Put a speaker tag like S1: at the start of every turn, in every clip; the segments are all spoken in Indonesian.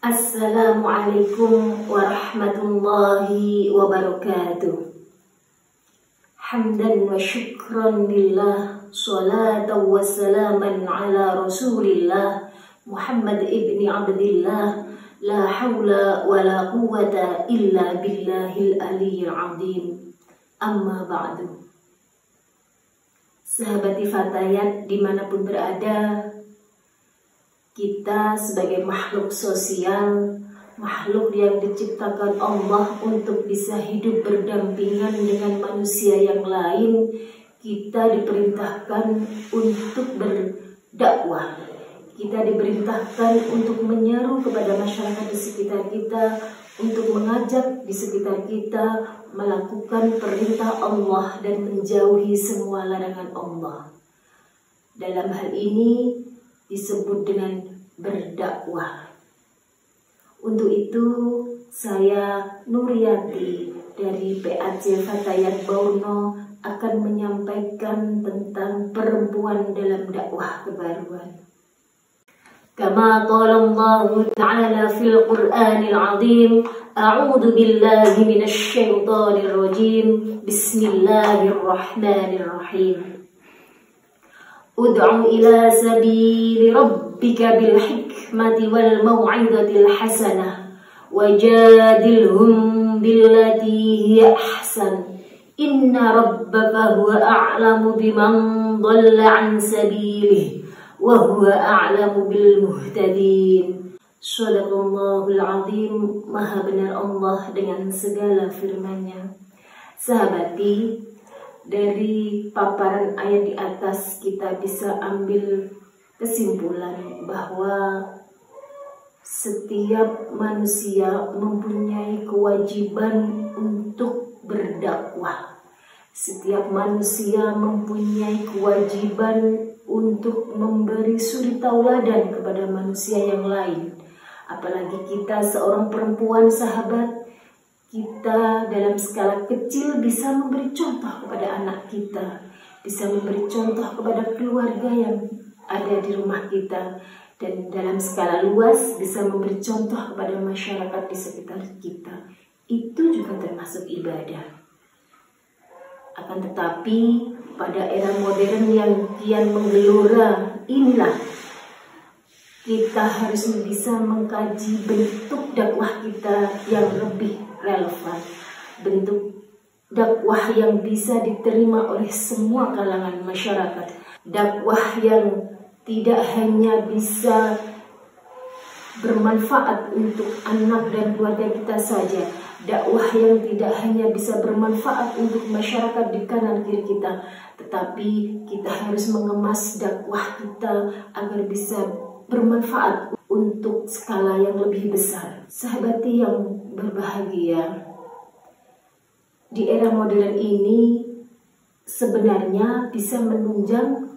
S1: Assalamualaikum warahmatullahi wabarakatuh. Hamdan wa syukran lillah, salatan wa salaman ala rasulillah Muhammad ibni Abdillah. La hawla wa la quwwata illa billahil aliyyil azim. Amma ba'du. Sahabati Fatayat dimanapun berada, kita sebagai makhluk sosial, makhluk yang diciptakan Allah untuk bisa hidup berdampingan dengan manusia yang lain, kita diperintahkan untuk berdakwah. Kita diperintahkan untuk menyeru kepada masyarakat di sekitar kita, untuk mengajak di sekitar kita melakukan perintah Allah dan menjauhi semua larangan Allah. Dalam hal ini disebut dengan berdakwah. Untuk itu saya Nuriyati dari PAJ Fatayat Borno akan menyampaikan tentang perempuan dalam dakwah kebaruan. Kama qala Allah Ta'ala fil Qur'anil Azim, a'udzu billahi minasy syaithanir rajim. Bismillahirrahmanirrahim. Ud'u ila sabili rabbika bil hikmati wal mau'izatil hasanah wajadilhum billati hiya ahsan. Inna rabbaka huwa a'lamu biman dhalla 'an sabilihi wa huwa a'lamu bil muhtadin. Shadaqallahul azim. Maha benar Allah dengan segala firman-Nya. Sahabati, dari paparan ayat di atas kita bisa ambil kesimpulan bahwa setiap manusia mempunyai kewajiban untuk berdakwah. Setiap manusia mempunyai kewajiban untuk memberi suri tauladan kepada manusia yang lain. Apalagi kita seorang perempuan, sahabat, kita dalam skala kecil bisa memberi contoh kepada anak kita, bisa memberi contoh kepada keluarga yang ada di rumah kita, dan dalam skala luas bisa memberi contoh kepada masyarakat di sekitar kita. Itu juga termasuk ibadah. Akan tetapi pada era modern yang kian menggelora inilah kita harus bisa mengkaji bentuk dakwah kita yang lebih relevan, bentuk dakwah yang bisa diterima oleh semua kalangan masyarakat, dakwah yang tidak hanya bisa bermanfaat untuk anak dan keluarga kita saja, dakwah yang tidak hanya bisa bermanfaat untuk masyarakat di kanan kiri kita, tetapi kita harus mengemas dakwah kita agar bisa bermanfaat untuk skala yang lebih besar. Sahabati yang berbahagia, di era modern ini sebenarnya bisa menunjang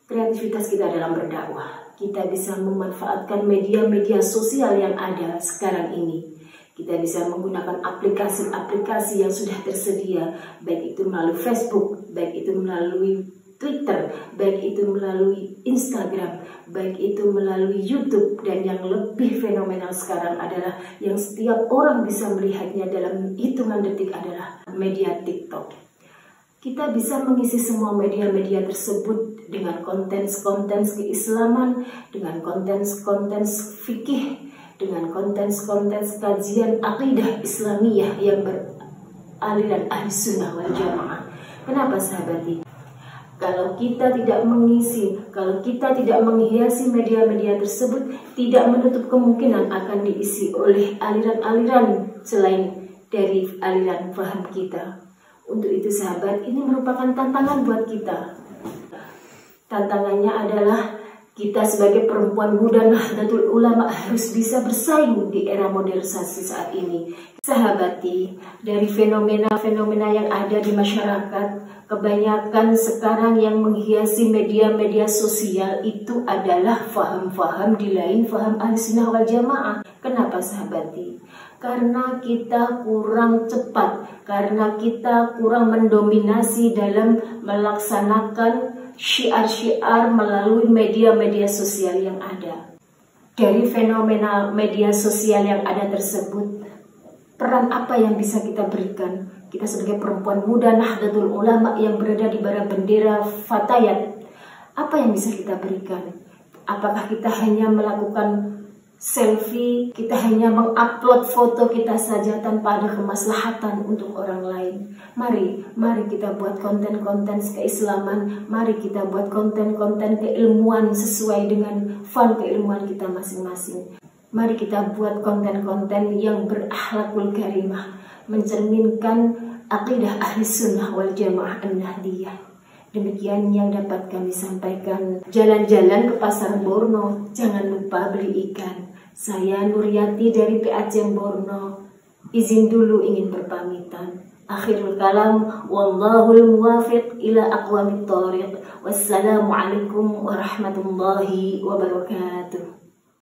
S1: kreativitas kita dalam berdakwah. Kita bisa memanfaatkan media-media sosial yang ada sekarang ini. Kita bisa menggunakan aplikasi-aplikasi yang sudah tersedia, baik itu melalui Facebook, baik itu melalui Twitter, baik itu melalui Instagram, baik itu melalui YouTube, dan yang lebih fenomenal sekarang adalah yang setiap orang bisa melihatnya dalam hitungan detik adalah media TikTok. Kita bisa mengisi semua media-media tersebut dengan konten-konten keislaman, dengan konten-konten fikih, dengan konten-konten kajian akidah Islamiyah yang beraliran ahli sunnah wal jamaah. Kenapa sahabati? Kalau kita tidak mengisi, kalau kita tidak menghiasi media-media tersebut, tidak menutup kemungkinan akan diisi oleh aliran-aliran selain dari aliran paham kita. Untuk itu sahabat, ini merupakan tantangan buat kita. Tantangannya adalah kita sebagai perempuan muda Nahdlatul Ulama harus bisa bersaing di era modernisasi saat ini. Sahabati, dari fenomena-fenomena yang ada di masyarakat, kebanyakan sekarang yang menghiasi media-media sosial itu adalah faham-faham di lain faham Ahlussunnah wal Jamaah. Kenapa sahabati? Karena kita kurang cepat, karena kita kurang mendominasi dalam melaksanakan syiar-syiar melalui media-media sosial yang ada. dari fenomena media sosial yang ada tersebut, peran apa yang bisa kita berikan? Kita sebagai perempuan muda Nahdlatul Ulama yang berada di bawah bendera Fatayat, apa yang bisa kita berikan? Apakah kita hanya melakukan selfie, kita hanya mengupload foto kita saja tanpa ada kemaslahatan untuk orang lain? Mari kita buat konten-konten keislaman, mari kita buat konten-konten keilmuan sesuai dengan font keilmuan kita masing-masing. Mari kita buat konten-konten yang berakhlakul karimah, mencerminkan aqidah ahli sunnah wal jamaah an-nahdiyah. Demikian yang dapat kami sampaikan. Jalan-jalan ke pasar Borno, jangan lupa beli ikan. Saya Nuryati dari PAC Borno, izin dulu ingin berpamitan. Akhirul kalam, wallahul muwafiq ila aqwamit thoriq. Wassalamualaikum warahmatullahi wabarakatuh.